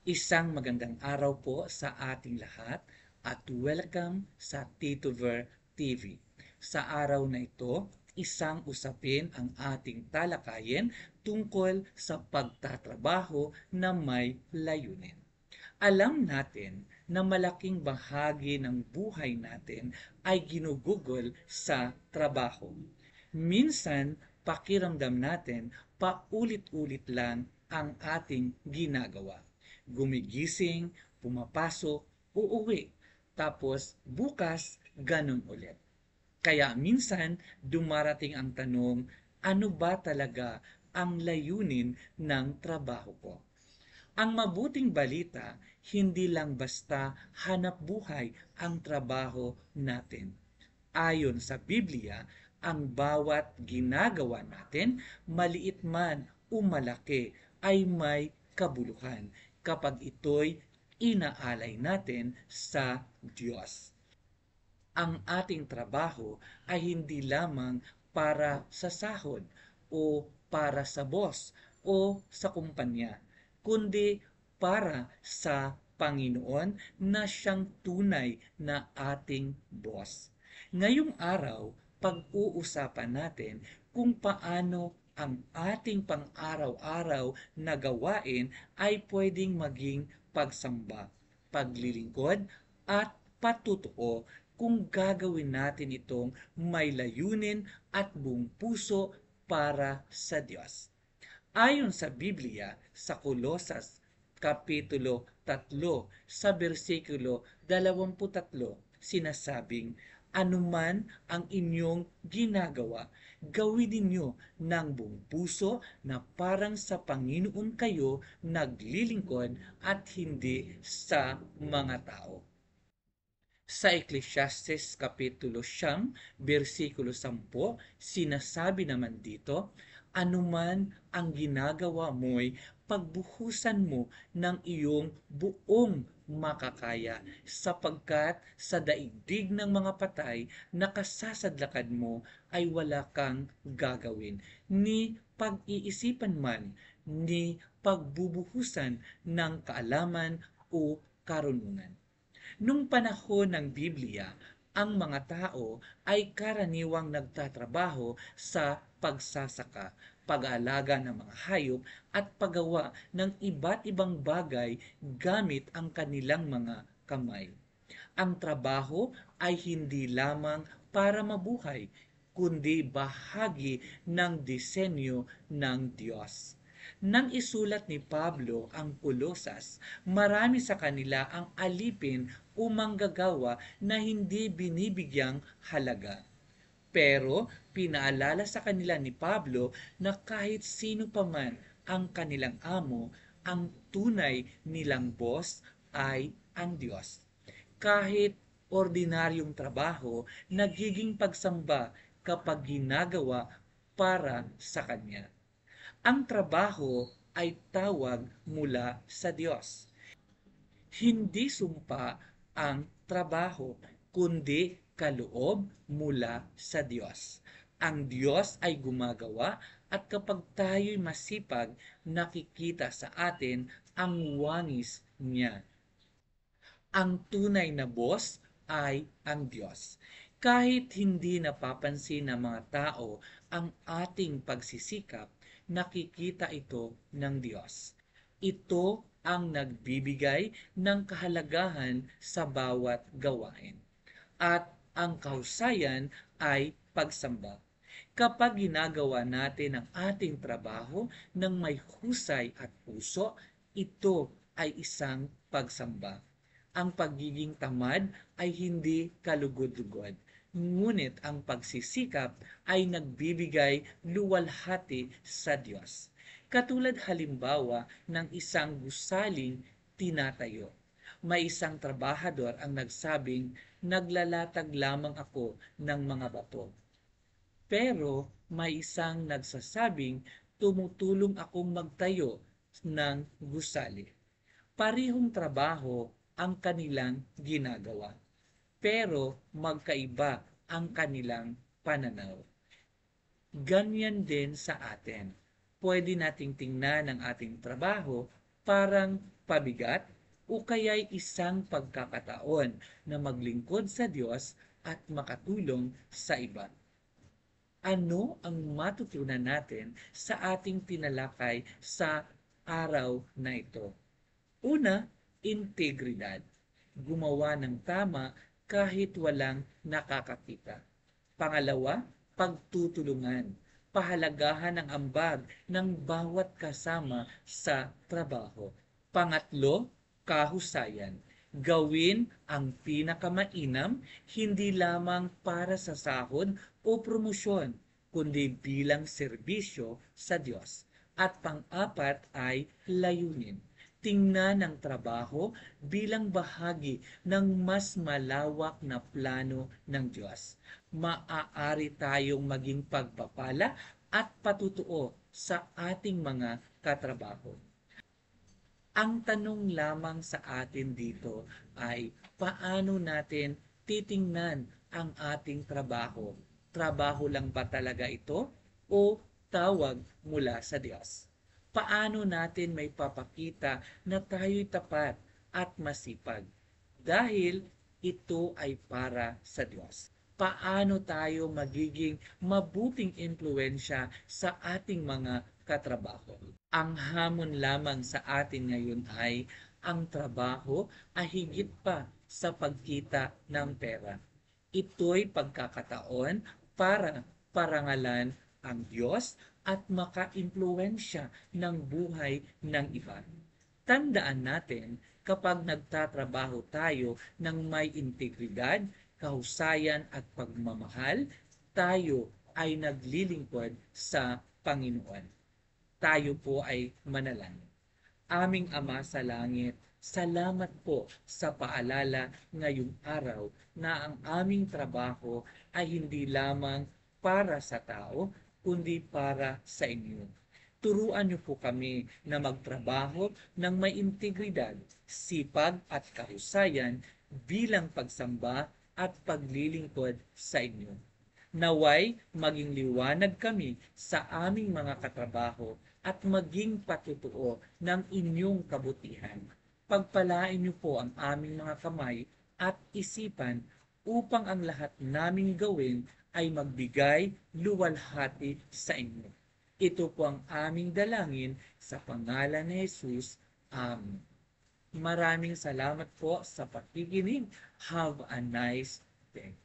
Isang magandang araw po sa ating lahat at welcome sa Tito Ver TV. Sa araw na ito, isang usapin ang ating talakayin tungkol sa pagtatrabaho na may layunin. Alam natin na malaking bahagi ng buhay natin ay ginugugol sa trabaho. Minsan, pakiramdam natin paulit-ulit lang ang ating ginagawa. Gumigising, pumapasok, uuwi, tapos bukas ganun ulit. Kaya minsan dumarating ang tanong, ano ba talaga ang layunin ng trabaho ko? Ang mabuting balita, hindi lang basta hanap buhay ang trabaho natin. Ayon sa Biblia, ang bawat ginagawa natin, maliit man o malaki, ay may kabuluhan kapag ito'y inaalay natin sa Diyos. Ang ating trabaho ay hindi lamang para sa sahod o para sa boss o sa kumpanya, kundi para sa Panginoon na siyang tunay na ating boss. Ngayong araw, pag-uusapan natin kung paano ang ating pang-araw-araw na gawain ay pwedeng maging pagsamba, paglilingkod at patutuo kung gagawin natin itong may layunin at buong puso para sa Diyos. Ayon sa Biblia, sa Kolosas Kapitulo 3, sa versikulo 23, sinasabing, anuman ang inyong ginagawa, gawin ninyo ng buong puso na parang sa Panginoon kayo naglilingkod at hindi sa mga tao. Sa Ecclesiastes Kapitulo 9, versikulo 10, sinasabi naman dito, anuman ang ginagawa mo'y pagbuhusan mo ng iyong buong makakaya sapagkat sa daigdig ng mga patay na kasasadlakan mo ay wala kang gagawin, ni pag-iisipan man, ni pagbubuhusan ng kaalaman o karunungan. Nung panahon ng Biblia, ang mga tao ay karaniwang nagtatrabaho sa pagsasaka, pag-aalaga ng mga hayop at paggawa ng iba't ibang bagay gamit ang kanilang mga kamay. Ang trabaho ay hindi lamang para mabuhay, kundi bahagi ng disenyo ng Diyos. Nang isulat ni Pablo ang Kolosas, marami sa kanila ang alipin o manggagawa na hindi binibigyang halaga. Pero pinaalala sa kanila ni Pablo na kahit sino pa man ang kanilang amo, ang tunay nilang boss ay ang Diyos. Kahit ordinaryong trabaho, nagiging pagsamba kapag ginagawa para sa Kanya. Ang trabaho ay tawag mula sa Diyos. Hindi sumpa ang trabaho, kundi kaloob mula sa Diyos. Ang Diyos ay gumagawa at kapag tayo'y masipag, nakikita sa atin ang wangis niya. Ang tunay na boss ay ang Diyos. Kahit hindi napapansin ng mga tao ang ating pagsisikap, nakikita ito ng Diyos. Ito ang nagbibigay ng kahalagahan sa bawat gawain. At ang kahusayan ay pagsamba. Kapag ginagawa natin ang ating trabaho ng may husay at puso, ito ay isang pagsamba. Ang pagiging tamad ay hindi kalugod-lugod, ngunit ang pagsisikap ay nagbibigay luwalhati sa Diyos. Katulad halimbawa ng isang gusaling tinatayo. May isang trabahador ang nagsabing, naglalatag lamang ako ng mga bato. Pero may isang nagsasabing, tumutulong akong magtayo ng gusali. Parihong trabaho ang kanilang ginagawa, pero magkaiba ang kanilang pananaw. Ganyan din sa atin. Pwede nating tingnan ang ating trabaho parang pabigat, o kaya'y isang pagkakataon na maglingkod sa Diyos at makatulong sa iba? Ano ang matutunan natin sa ating tinalakay sa araw na ito? Una, integridad. Gumawa ng tama kahit walang nakakakita. Pangalawa, pagtutulungan. Pahalagahan ang ambag ng bawat kasama sa trabaho. Pangatlo, kahusayan. Gawin ang pinakamainam hindi lamang para sa sahod o promosyon, kundi bilang serbisyo sa Diyos. At pang-apat ay layunin. Tingnan ang trabaho bilang bahagi ng mas malawak na plano ng Diyos. Maaari tayong maging pagpapala at patutuo sa ating mga katrabaho. Ang tanong lamang sa atin dito ay paano natin titingnan ang ating trabaho? Trabaho lang ba talaga ito o tawag mula sa Diyos? Paano natin may papakita na tayo'y tapat at masipag? Dahil ito ay para sa Diyos. Paano tayo magiging mabuting impluensya sa ating mga katrabaho? Ang hamon lamang sa atin ngayon ay ang trabaho ay higit pa sa pagkita ng pera. Ito'y pagkakataon para parangalan ang Diyos at maka-impluensya ng buhay ng iba. Tandaan natin, kapag nagtatrabaho tayo ng may integridad, kahusayan at pagmamahal, tayo ay naglilingkod sa Panginoon. Tayo po ay manalangin. Aming Ama sa langit, salamat po sa paalala ngayong araw na ang aming trabaho ay hindi lamang para sa tao, kundi para sa inyo. Turuan niyo po kami na magtrabaho ng may integridad, sipag at kahusayan bilang pagsamba at paglilingkod sa inyo. Naway maging liwanag kami sa aming mga katrabaho at maging patutuo ng inyong kabutihan. Pagpalain niyo po ang aming mga kamay at isipan upang ang lahat naming gawin ay magbigay luwalhati sa inyo. Ito po ang aming dalangin sa pangalan ni Jesus. Amen. Maraming salamat po sa pakikinig. Have a nice day.